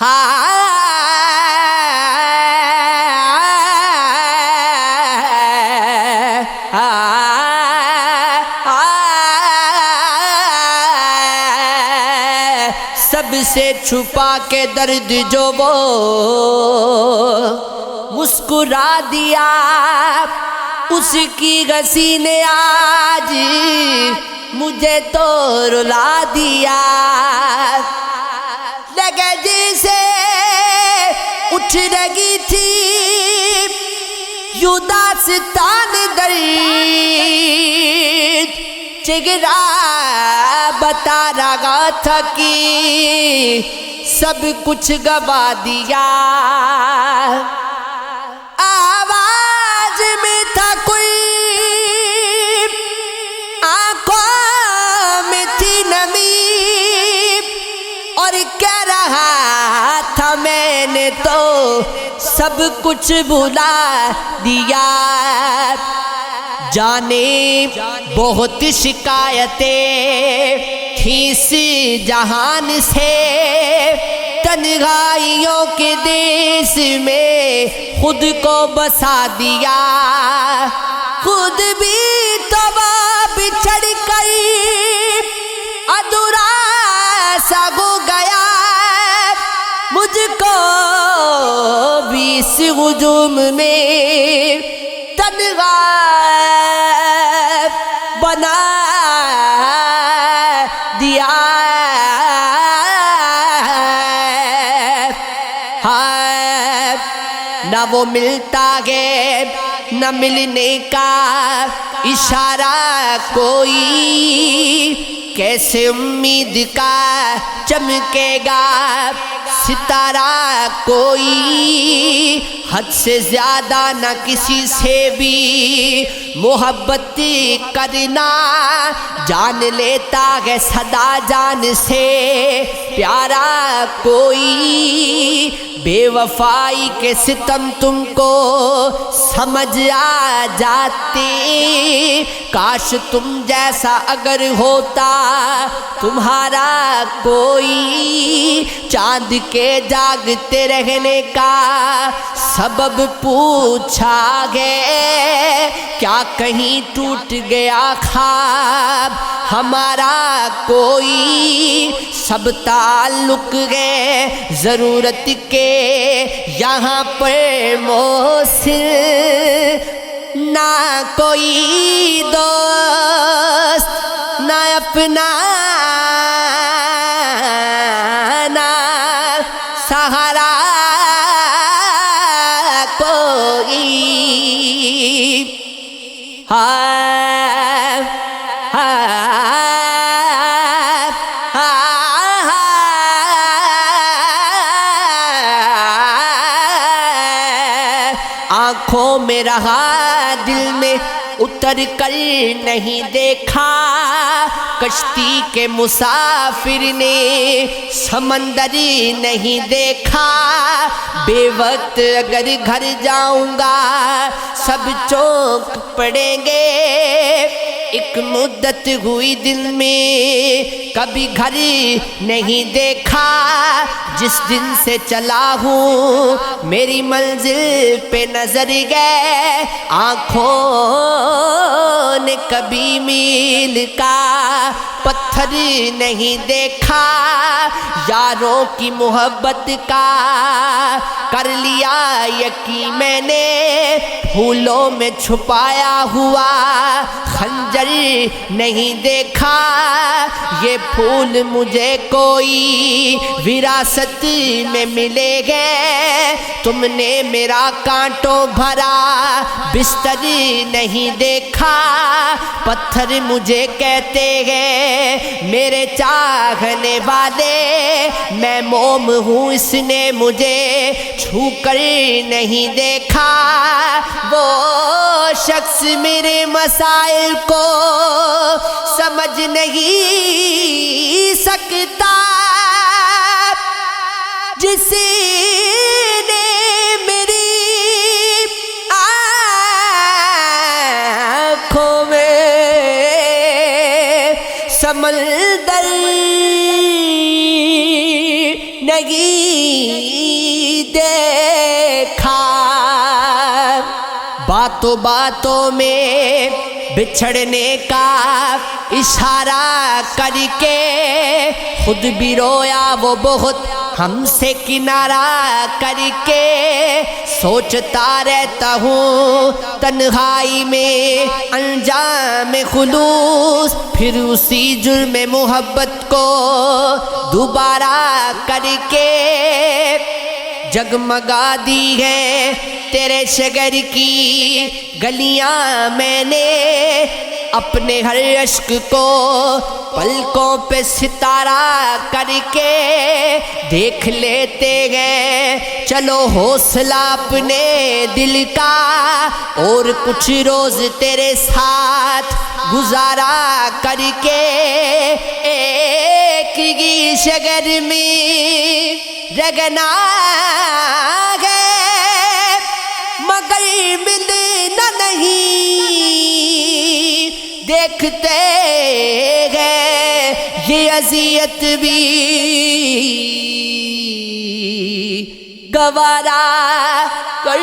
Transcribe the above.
سب سے چھپا کے درد جو وہ مسکرا دیا، اس کی ہنسی نے آج مجھے تو رلا دیا۔ لگے جیسے اٹھ رہی تھی یوں داستان درد، چہرہ بتا رہا تھا کہ سب کچھ گوا دیا۔ آواز میں تھا کوئی، آنکھوں میں تھی نمی، اور کہہ رہا تھا میں نے تو سب کچھ بھلا دیا۔ جانے بہت شکایتیں تھیں اس جہان سے، تنہائیوں کے دیس میں خود کو بسا دیا۔ خود بھی تو بچھڑ کر ادھورا سا ہو گیا، مجھ کو بھی اس ہجوم میں تنہا بنا دیا۔ نہ وہ ملتا ہے نہ ملنے کا اشارہ کوئی، کیسے امید کا چمکے گا ستارہ کوئی۔ حد سے زیادہ نہ کسی سے بھی محبت کرنا، جان لیتا ہے صدا جان سے پیارا کوئی۔ بے وفائی کے ستم تم کو سمجھ آ جاتے، کاش تم جیسا اگر ہوتا تمہارا کوئی۔ چاند کے جاگتے رہنے کا سبب پوچھا گے، کیا کہیں ٹوٹ گیا خواب ہمارا کوئی۔ سب تعلق ہے ضرورت کے یہاں پر موثر، نہ کوئی دوست نہ اپنا نہ سہارا کوئی۔ آنکھوں میں رہا دل میں اتر کر نہیں دیکھا، کشتی کے مسافر نے سمندر نہیں دیکھا۔ بے وقت اگر گھر جاؤں گا سب چونک پڑیں گے، ایک مدت ہوئی دل میں کبھی گھر نہیں دیکھا۔ جس دن سے چلا ہوں میری منزل پہ نظر گئے، آنکھوں نے کبھی میل کا پتھر نہیں دیکھا۔ یاروں کی محبت کا کر لیا یقین میں نے، پھولوں میں چھپایا ہوا خنجر نہیں دیکھا۔ یہ پھول مجھے کوئی وراثت میں ملے گے، تم نے میرا کانٹوں بھرا بستر نہیں دیکھا۔ پتھر مجھے کہتے ہیں میرے چاہنے والے، میں موم ہوں اس نے مجھے چھو کر نہیں دیکھا۔ وہ شخص میرے مسائل کو سمجھ نہیں سکتا، جس نے میری آنکھوں میں سمندر نہیں دیکھا، باتوں باتوں میں بچھڑنے کا اشارہ کر کے خود بھی رویا وہ بہت ہم سے کنارہ کر کے، سوچتا رہتا ہوں تنہائی میں انجام خلوص، پھر اسی جرم محبت کو دوبارہ کر کے، جگمگا دی ہے تیرے شگر کی گلیاں میں نے، اپنے ہر اشک کو پلکوں پہ ستارہ کر کے دیکھ لیتے ہیں، چلو حوصلہ اپنے دل کا اور کچھ روز تیرے ساتھ گزارا کر کے، ایک ہی شگر میں رگنا ہے مگر ملنا نہیں، دیکھتے گئے یہ اذیت بھی گوارا کر